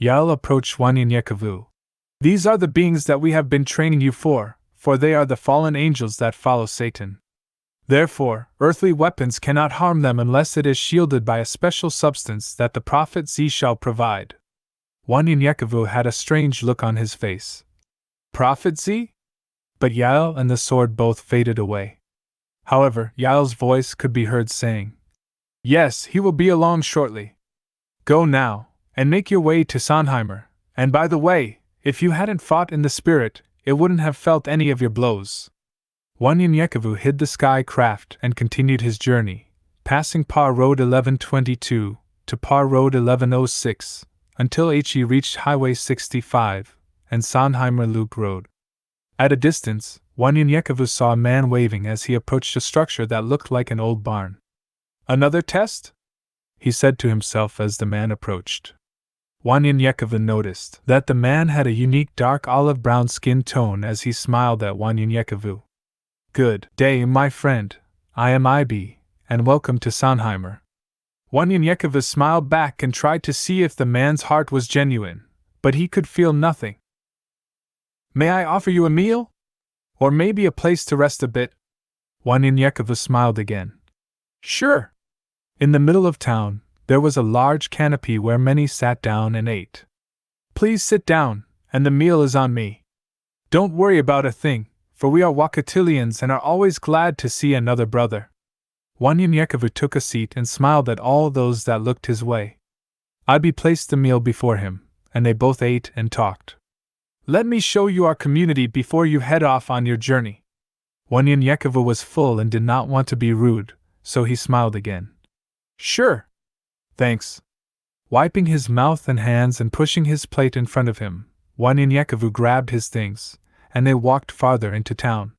Yael approached Wanyanyekavu. These are the beings that we have been training you for they are the fallen angels that follow Satan. Therefore, earthly weapons cannot harm them unless it is shielded by a special substance that the prophet Z shall provide. Wanyanyekavu had a strange look on his face. Prophet Z? But Yael and the sword both faded away. However, Yael's voice could be heard saying, "Yes, he will be along shortly. Go now, and make your way to Sondheimer, and by the way, if you hadn't fought in the spirit, it wouldn't have felt any of your blows." Wanyanyekavu hid the sky craft and continued his journey, passing Par Road 1122 to Par Road 1106, until he reached Highway 65 and Sondheimer Loop Road. At a distance, Wanyanyekavu saw a man waving as he approached a structure that looked like an old barn. "Another test?" he said to himself as the man approached. Wanyanyekavu noticed that the man had a unique dark olive-brown skin tone as he smiled at Wanyanyekavu. "Good day, my friend. I am IB, and welcome to Sondheimer." Wanyanyekavu smiled back and tried to see if the man's heart was genuine, but he could feel nothing. "May I offer you a meal? Or maybe a place to rest a bit?" Wanyanyekavu smiled again. "Sure." In the middle of town, there was a large canopy where many sat down and ate. "Please sit down, and the meal is on me. Don't worry about a thing, for we are Wakatilians and are always glad to see another brother." Wanyanyekavu took a seat and smiled at all those that looked his way. Ibi placed the meal before him, and they both ate and talked. "Let me show you our community before you head off on your journey." Wanyanyekavu was full and did not want to be rude, so he smiled again. "Sure. Thanks." Wiping his mouth and hands and pushing his plate in front of him, Wanyanyekavu grabbed his things, and they walked farther into town.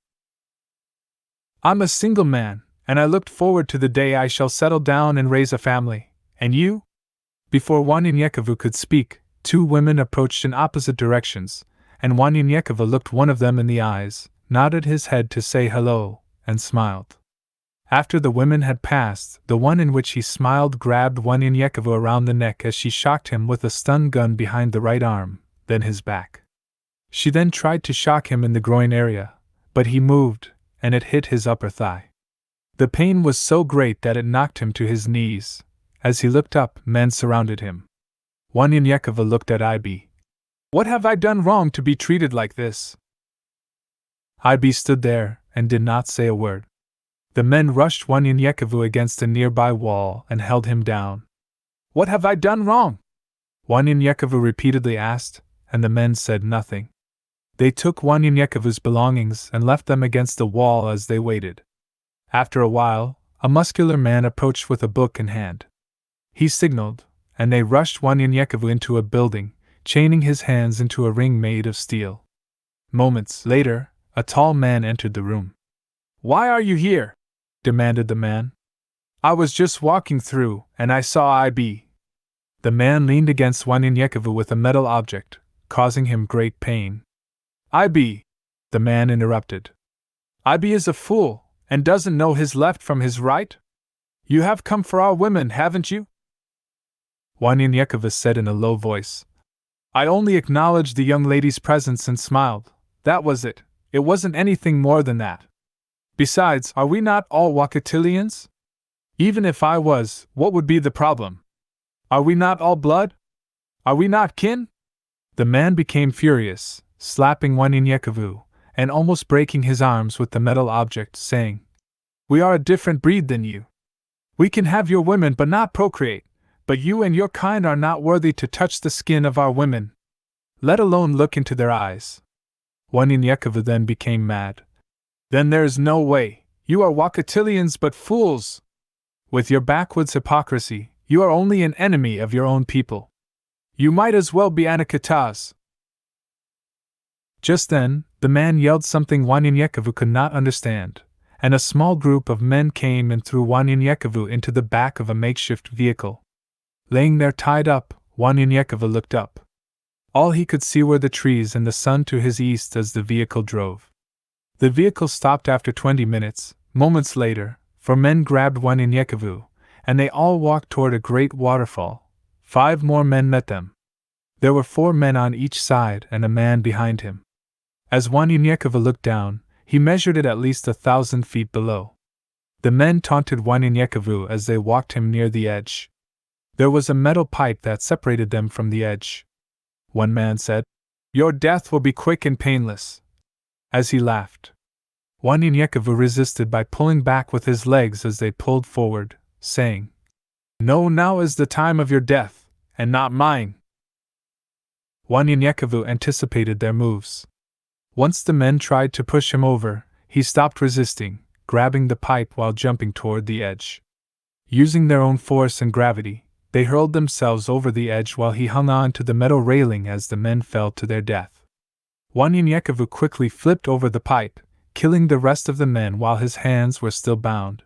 "I'm a single man, and I looked forward to the day I shall settle down and raise a family. And you?" Before Wanyanyekavu could speak, two women approached in opposite directions, and Wanyanyekavu looked one of them in the eyes, nodded his head to say hello, and smiled. After the women had passed, the one in which he smiled grabbed Wanyanyekavu around the neck as she shocked him with a stun gun behind the right arm, then his back. She then tried to shock him in the groin area, but he moved, and it hit his upper thigh. The pain was so great that it knocked him to his knees. As he looked up, men surrounded him. Wanyanyekavu looked at Ibi. "What have I done wrong to be treated like this?" Ibi stood there and did not say a word. The men rushed Wanyanyekavu against a nearby wall and held him down. "What have I done wrong?" Wanyanyekavu repeatedly asked, and the men said nothing. They took Wanyanyekavu's belongings and left them against the wall as they waited. After a while, a muscular man approached with a book in hand. He signaled, and they rushed Wanyanyekavu into a building, chaining his hands into a ring made of steel. Moments later, a tall man entered the room. "Why are you here?" demanded the man. "I was just walking through, and I saw IB." The man leaned against Wanyanyekavu with a metal object, causing him great pain. "IB," the man interrupted. "IB is a fool, and doesn't know his left from his right? You have come for our women, haven't you?" Wanyanyekavu said in a low voice. "I only acknowledged the young lady's presence and smiled. That was it. It wasn't anything more than that. Besides, are we not all Wakatilians? Even if I was, what would be the problem? Are we not all blood? Are we not kin?" The man became furious, slapping Wanyanyekavu, and almost breaking his arms with the metal object, saying, "We are a different breed than you. We can have your women but not procreate, but you and your kind are not worthy to touch the skin of our women, let alone look into their eyes." Wanyanyekavu then became mad. "Then there is no way. You are Wakatilians but fools. With your backwoods hypocrisy, you are only an enemy of your own people. You might as well be Anakitas." Just then, the man yelled something Wanyanyekavu could not understand, and a small group of men came and threw Wanyanyekavu into the back of a makeshift vehicle. Laying there tied up, Wanyanyekavu looked up. All he could see were the trees and the sun to his east as the vehicle drove. The vehicle stopped after 20 minutes. Moments later, 4 men grabbed Wanyanyekavu, and they all walked toward a great waterfall. 5 more men met them. There were 4 men on each side and a man behind him. As Wanyanyekava looked down, he measured it at least 1,000 feet below. The men taunted Wanyanyekavu as they walked him near the edge. There was a metal pipe that separated them from the edge. One man said, "Your death will be quick and painless," as he laughed. Wanyanyekavu resisted by pulling back with his legs as they pulled forward, saying, "No, now is the time of your death, and not mine." Wanyanyekavu anticipated their moves. Once the men tried to push him over, he stopped resisting, grabbing the pipe while jumping toward the edge. Using their own force and gravity, they hurled themselves over the edge while he hung on to the metal railing as the men fell to their death. Wanyanyekavu quickly flipped over the pipe, killing the rest of the men while his hands were still bound.